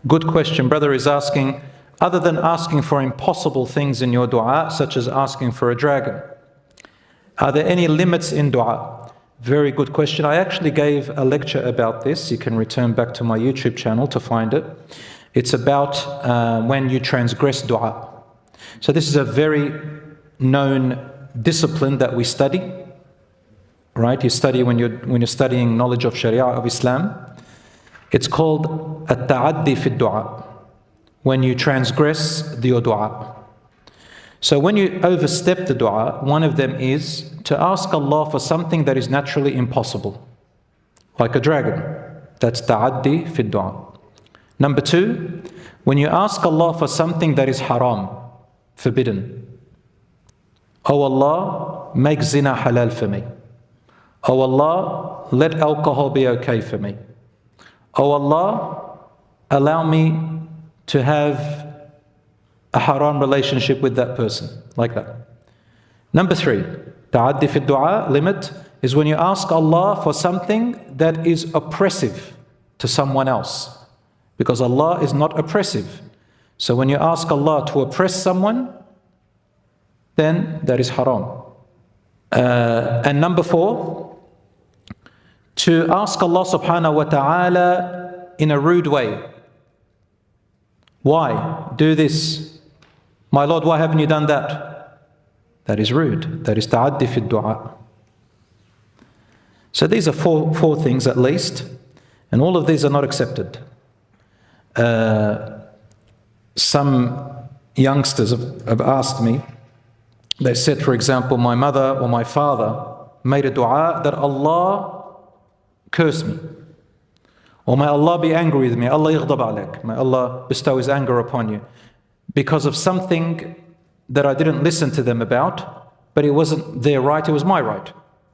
Good question. Brother is asking, other than asking for impossible things in your dua, such as asking for a dragon, are there any limits in dua? Very good question. I actually gave a lecture about this. You can return back to my YouTube channel to find it. It's about when you transgress dua. So this is a very known discipline that we study, right? You study when you're studying knowledge of Sharia, of Islam. It's called at-ta'addi fi dua, when you transgress your dua. So when you overstep the dua, one of them is to ask Allah for something that is naturally impossible, like a dragon. That's ta'addi fi dua. Number two, when you ask Allah for something that is haram, forbidden. Oh Allah, make zina halal for me. Oh Allah, let alcohol be okay for me. Oh Allah, allow me to have a haram relationship with that person, like that. Number three, ta'addi fi dua, limit, is when you ask Allah for something that is oppressive to someone else, because Allah is not oppressive. So when you ask Allah to oppress someone, then that is haram. And number four, to ask Allah subhanahu wa ta'ala in a rude way. Why? Do this. My Lord, why haven't you done that? That is rude. That is ta'addi fi dua. So these are four things at least, and all of these are not accepted. Some youngsters have asked me, they said, for example, my mother or my father made a dua that Allah curse me, or may Allah be angry with me, Allah yaghdab alayk, may Allah bestow His anger upon you, because of something that I didn't listen to them about, but it wasn't their right, it was my right.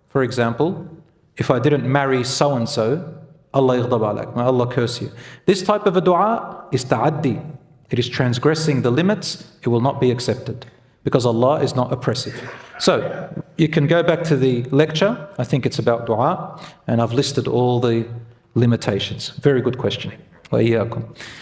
For example, if I didn't marry so-and-so, Allah yaghdab alayk, may Allah curse you. This type of a dua is ta'addi. It is transgressing the limits, it will not be accepted, because Allah is not oppressive. So, you can go back to the lecture, I think it's about dua, and I've listed all the limitations. Very good question. Wa iyyakum.